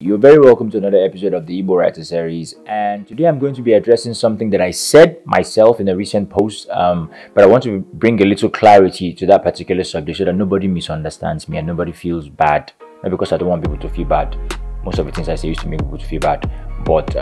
You're very welcome to another episode of the Igbo Writer Series, and today I'm going to be addressing something that I said myself in a recent post, but I want to bring a little clarity to that particular subject so that nobody misunderstands me and nobody feels bad. Not because I don't want people to feel bad. Most of the things I say used to make people to feel bad, but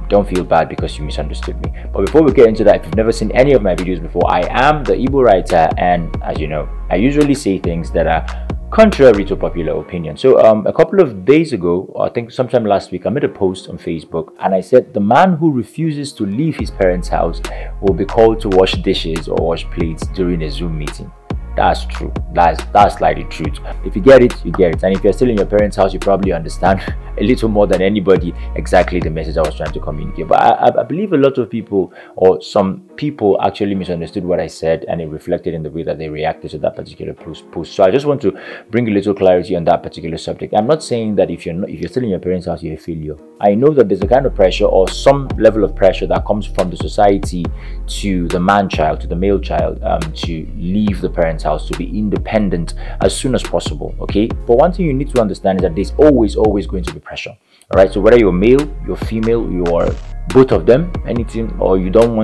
don't feel bad because you misunderstood me. But before we get into that, if you've never seen any of my videos before, I am the Igbo writer, and as you know, I usually say things that are contrary to popular opinion. So a couple of days ago, I think sometime last week, I made a post on Facebook and I said the man who refuses to leave his parents' house will be called to wash dishes or wash plates during a Zoom meeting. That's true. That's like the truth. If you get it, you get it. And if you're still in your parents' house, you probably understand a little more than anybody exactly the message I was trying to communicate. But I believe a lot of people, or some people, actually misunderstood what I said, and it reflected in the way that they reacted to that particular post. So I just want to bring a little clarity on that particular subject. I'm not saying that if you're still in your parents' house, you're a failure. I know that there's a kind of pressure or some level of pressure that comes from the society to the man-child, to the male child, to leave the parents' house, to be independent as soon as possible. Okay, but one thing you need to understand is that there's always going to be pressure. All right, so whether you're male, you're female, you're both of them, anything, or you don't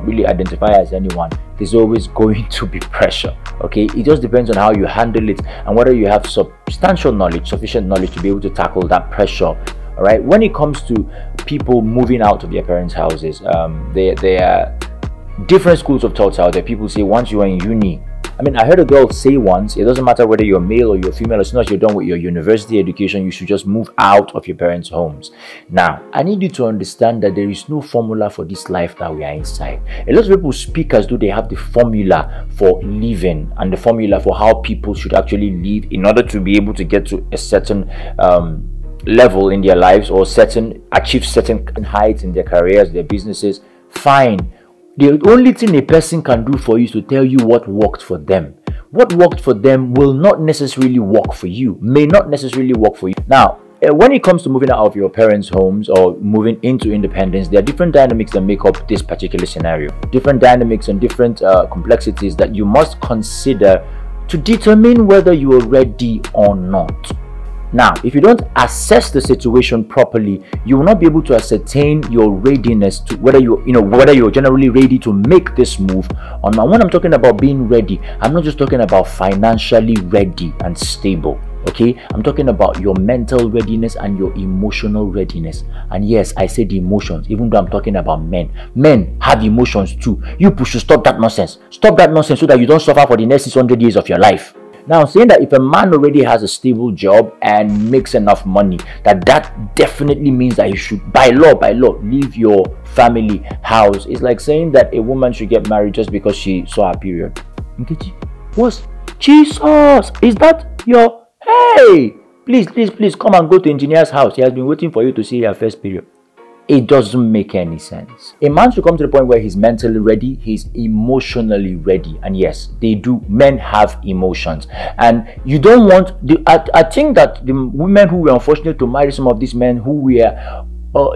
really identify as anyone, there's always going to be pressure. Okay, it just depends on how you handle it and whether you have substantial knowledge, sufficient knowledge to be able to tackle that pressure. All right, when it comes to people moving out of their parents' houses, there are different schools of thoughts out there. People say once you are in uni, I mean, I heard a girl say once, it doesn't matter whether you're male or you're female, as soon as you're done with your university education, you should just move out of your parents' homes. Now, I need you to understand that there is no formula for this life that we are inside. A lot of people speak as though they have the formula for living and the formula for how people should actually live in order to be able to get to a certain level in their lives, or achieve certain heights in their careers, their businesses. Fine. The only thing a person can do for you is to tell you what worked for them. What worked for them will not necessarily work for you, may not necessarily work for you. Now, when it comes to moving out of your parents' homes or moving into independence, there are different dynamics that make up this particular scenario. Different dynamics and different complexities that you must consider to determine whether you are ready or not. Now, if you don't assess the situation properly, you will not be able to ascertain your readiness to whether you're generally ready to make this move or not. When I'm talking about being ready, I'm not just talking about financially ready and stable. Okay, I'm talking about your mental readiness and your emotional readiness. And yes, I said emotions, even though I'm talking about men. Men have emotions too. You should stop that nonsense. Stop that nonsense so that you don't suffer for the next 600 years of your life. Now, saying that if a man already has a stable job and makes enough money, that definitely means that you should, by law, leave your family house. It's like saying that a woman should get married just because she saw her period. What? Jesus! Is that your... Hey! Please, come and go to engineer's house. He has been waiting for you to see your first period. It doesn't make any sense. A man should come to the point where he's mentally ready, he's emotionally ready. And yes, they do. Men have emotions. And you don't want... I think that the women who were unfortunate to marry some of these men who were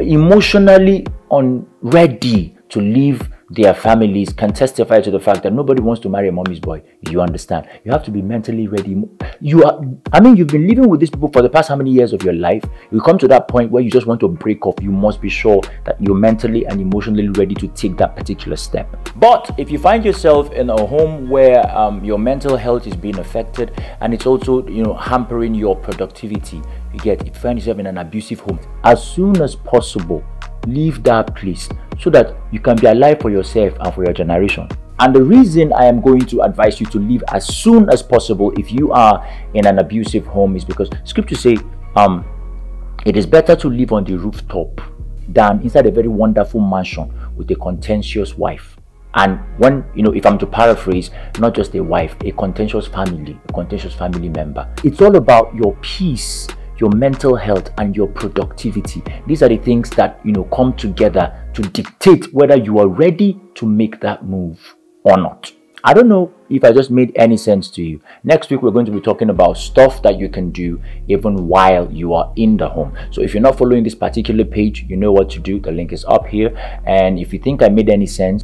emotionally unready to leave their families can testify to the fact that nobody wants to marry a mommy's boy. You understand? You have to be mentally ready. You've been living with these people for the past how many years of your life? You come to that point where you just want to break off. You must be sure that you're mentally and emotionally ready to take that particular step. But if you find yourself in a home where your mental health is being affected and it's also hampering your productivity, if you find yourself in an abusive home, as soon as possible, leave that place so that you can be alive for yourself and for your generation. And the reason I am going to advise you to leave as soon as possible if you are in an abusive home is because scriptures say it is better to live on the rooftop than inside a very wonderful mansion with a contentious wife. And when, if I'm to paraphrase, not just a wife, a contentious family member. It's all about your peace, your mental health, and your productivity. These are the things that come together to dictate whether you are ready to make that move or not. I don't know if I just made any sense to you. Next week we're going to be talking about stuff that you can do even while you are in the home. So if you're not following this particular page, you know what to do. The link is up here. And if you think I made any sense,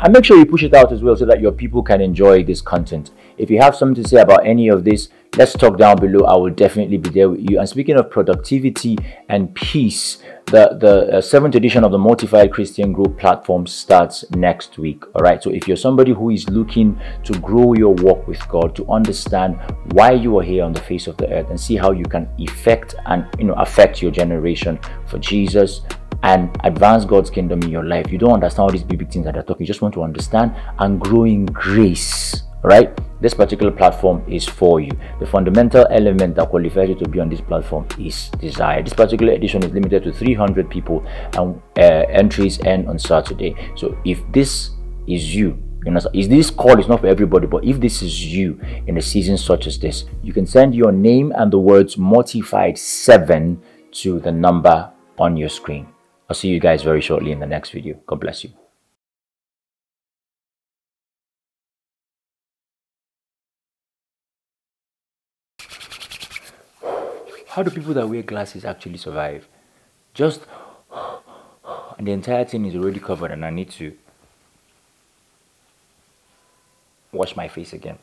and make sure you push it out as well so that your people can enjoy this content. if you have something to say about any of this, let's talk down below. I will definitely be there with you. And speaking of productivity and peace, the seventh edition of the Mortified Christian Group platform starts next week. All right, so if you're somebody who is looking to grow your walk with God, to understand why you are here on the face of the earth and see how you can affect your generation for Jesus and advance God's kingdom in your life, you don't understand all these big things that they're talking. You just want to understand and grow in grace. Right, this particular platform is for you. The fundamental element that qualifies you to be on this platform is desire. This particular edition is limited to 300 people, and entries end on Saturday. So if this is you, this call is not for everybody, but if this is you in a season such as this, you can send your name and the words Mortified 7 to the number on your screen. I'll see you guys very shortly in the next video. God bless you. How do people that wear glasses actually survive? And the entire thing is already covered and I need to wash my face again.